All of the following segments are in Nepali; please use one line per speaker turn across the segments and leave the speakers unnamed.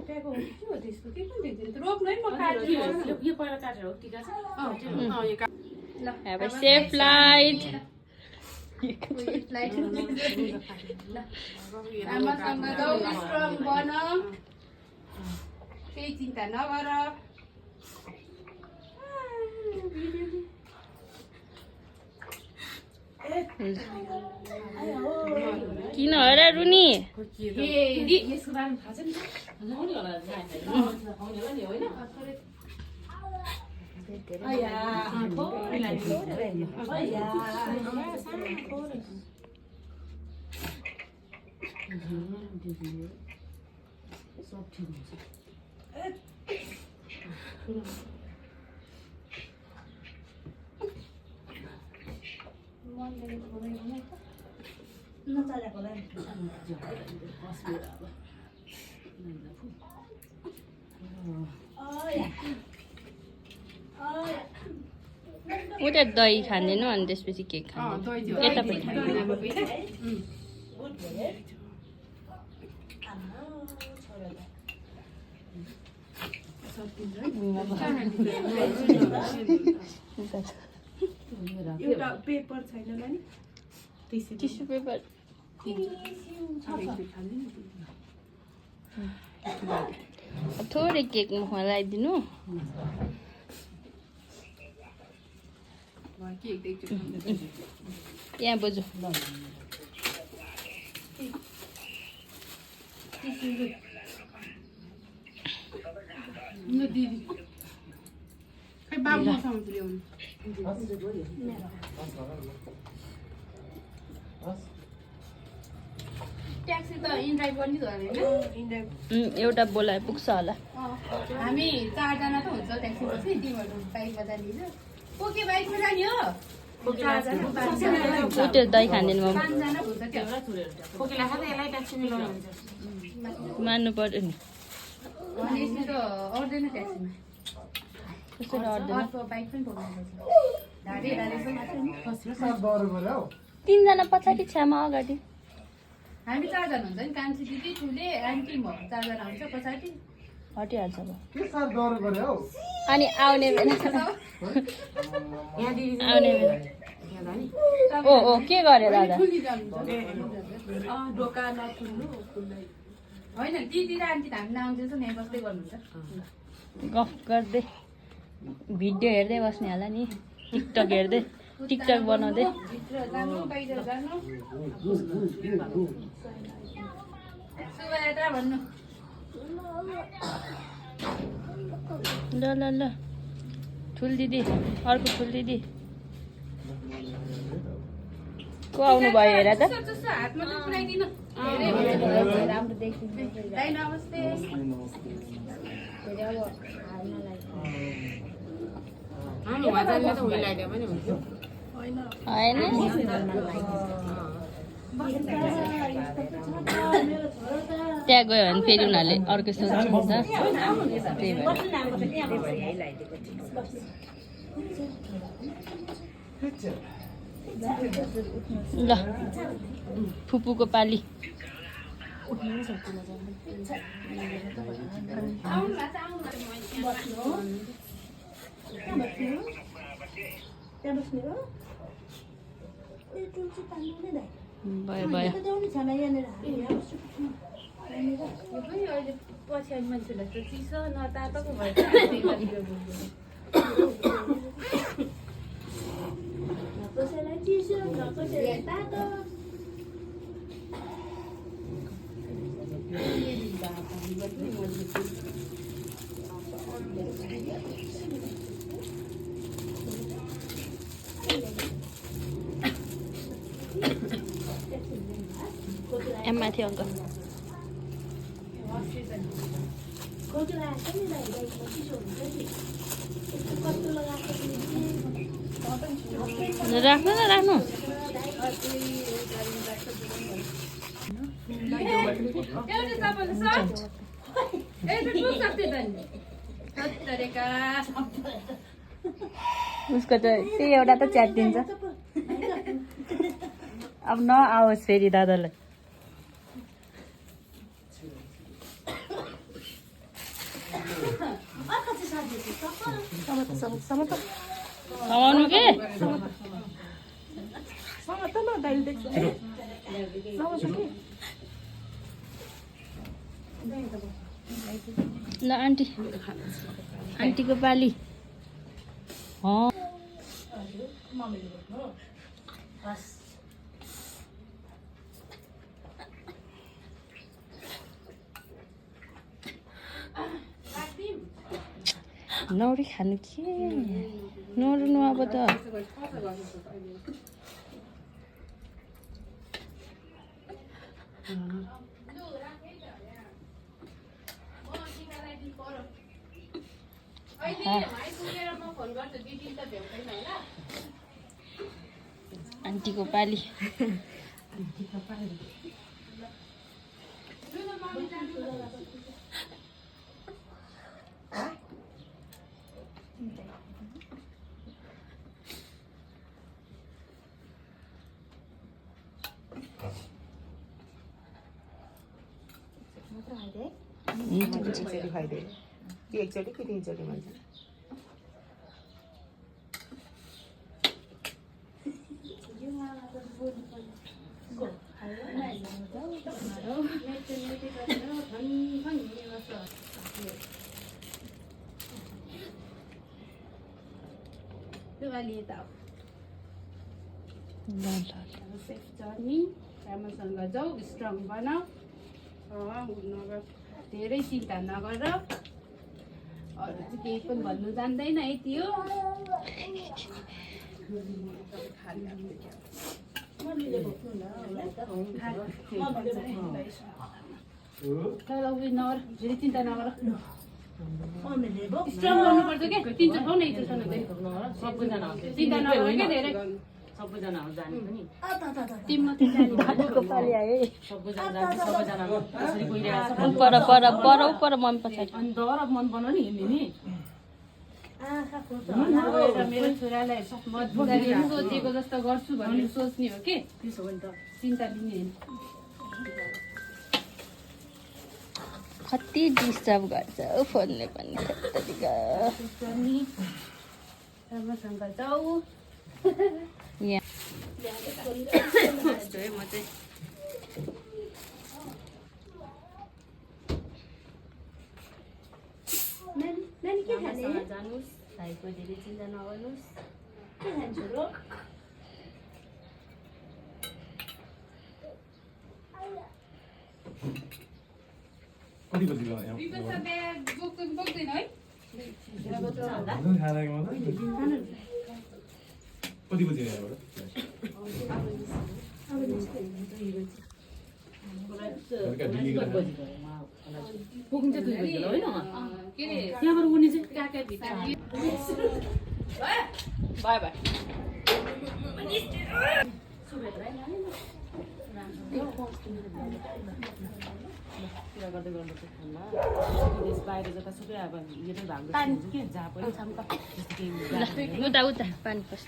मोटाको हो त्यसको के पनि देख्दैन रोप्नु है म काट्छु यो पहिला काटेर हो टिका चाहिँ ल
Have a safe flight.
Flight राम्रोसँग जाऊ स्ट्रङ बन केही चिन्ता नगर
किन होला रुनी
यसको बारेमा थाहा छ नि
उता दही खाँदैनौ अनि त्यसपछि केक खाँदैन यतापट्टि
एउटा पेपर छैन नानी
टिस्यु पेपर थोरै केक मुखमा लगाइदिनु यहाँ बोजू
दिदी खै बाबु मसँग ल्याउनु ट्याक्सी त इन्ड्राइभ गर्ने त होइन
एउटा बोलाए पुग्छ होला
हामी 4 जना त हुन्छ ट्याक्सीमा चाहिँ तिमीहरू बाइकमा जाने को के बाइकमा जाने हो
त्यो दही खाँदैन म
5 जना हुन्छ क्या कोकीलाई खाँदा यसलाई ट्याक्सी मिलाउनु हुन्छ
मान्नु पर्यो नि
भनेपछि त आउँदैन ट्याक्सीमा
कसरी अड्दैन
अर्को बाइक पनि पाउनुपर्छ ढाडे ढाडेसम्म मात्रै नि
3 जना पछाडि छ्यामा अगाडि
हामी 4 जना हुन्छ नि कान्छी दिदी ठुले आन्टी म 4 जना हुन्छ पछाडि
हटिहाल्छ अब अनि आउने बेला आउने बेला ओ के गरे दादा
दोकान नखुल्नु होइन दिदी र आन्टी त हामी नआउँदैछ नि यहाँ बस्दै गर्नुहुन्छ
गफ गर्दै भिडियो हेर्दै बस्ने होला नि टिकटक हेर्दै टिकटक बनाउँदै
भित्र जानु बाहिर जानु शुभयात्रा भन्नु
ल ल ल ठुल दिदी अर्को ठुल दिदी को आउनु भयो हेर त
हातमा त पुऱ्याइदिनु राम्रो देखिन्छ दाइ नमस्ते
होइन त्यहाँ गयो भने फेरि उनीहरूले अर्को सोच्छ नि त त्यही भएर ल फुपूको पाली भयो भयो
पछि मान्छेलाई त चिसो नतातो भयो कसैलाई चिसो कसैलाई तातो
माथि अङ्कल राख्नु न राख्नु उसको त त्यही एउटा त च्यातिन्छ अब नआओस् फेरि दादालाई समाउनु के ल आन्टी आन्टीको पाली नौरी खानु के नौर्नु अब त आन्टीको पाली
एकचोटि खाइदिए कि एकचोटि कि तिनचोटि भन्छ
राम्रोसँग जाऊ स्ट्रङ बनाऊ धेरै चिन्ता नगर अरू चाहिँ केही पनि भन्नु जान्दैन यति हो तर उयो नगर धेरै चिन्ता नगर स्ट्रङ गर्नुपर्छ क्या तिनचोटि खाऊ न सबैजना चिन्ता नगर क्या धेरै सबैजना जाने पनि टिम मात्रै जाने
दादाको पाली आयो
सबैजना जान्छ सबैजना त्यसरी गइरहेको छ
पर मन पछाडि
अनि डर मन बनाउ नि हिँड्ने नि मेरो छोरालाई सोचेको जस्तो गर्छु भनेर सोच्ने हो कि त्यसो भने त चिन्ता लिने
कति डिस्टर्ब गर्छ फोनले पनि
राम्रोसँग जाऊ
यहाँ
म चाहिँ
नानी के खाने
जानुहोस् भाइको धेरै चिन्ता नगर्नुहोस्
के खान्छु र
कति बजी गयो
बोक्दैन है
कति बजी यहाँबाट
पुग्छ 2 बजी होइन के रे त्यहाँबाट उड्ने चाहिँ काका भित्र बाइ बाइ बाहिर जतासुकै अब यतै भाग्नु के जहाँ पनि
उता उता पानी पस्छ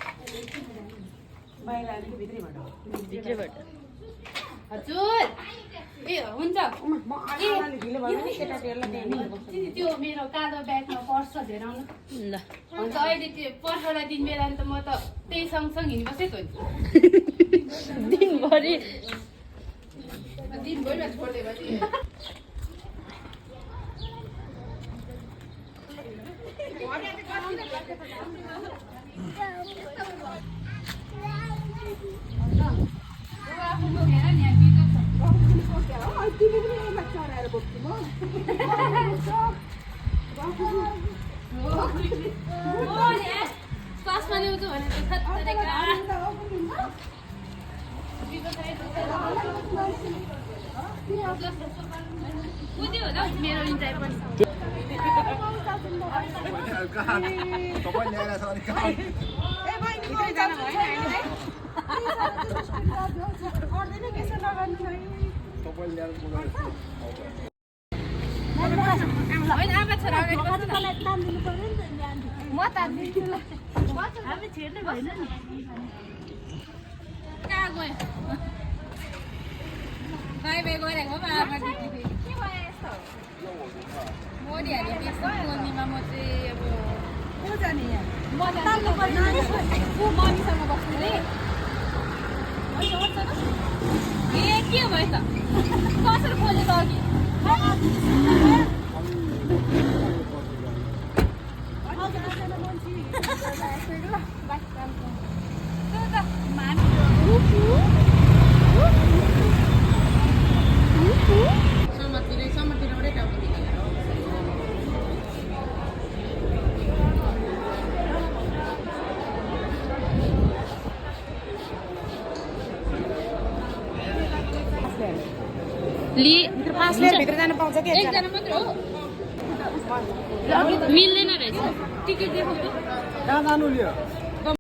बाहिर अलिक
भित्रैबाट
हजुर ए हुन्छ त्यो मेरो कालो ब्यागमा पर्स धेरै आउनु
ल
अन्त अहिले त्यो पर्सवटा दिन बेला त म त त्यही सँगसँगै हिँड्नु बसेको
दिनभरि
दिनभरि छोड्दै बसेँ क्लासमा ल्याउँछु भने बुझ्यो होला मेरो इन्टाइ पनि होइन आमा छोरा म तान्दिन्छु ल हामी छेड्नै भएन नि कहाँ गयो बाई बाई गरेको पो आमा दिदी के भयो यस्तो मोरी हाल्यो त्यस्तो मोनीमा म चाहिँ अब
ए के भयो त कसरी खोल्यो त अघि
समातिर टाउको
पाँच लेयर भित्र जानु पाउँछ कि
एकजना मात्र हो मिल्दैन रहेछ टिकट देखाउनु
कहाँ जानु लियो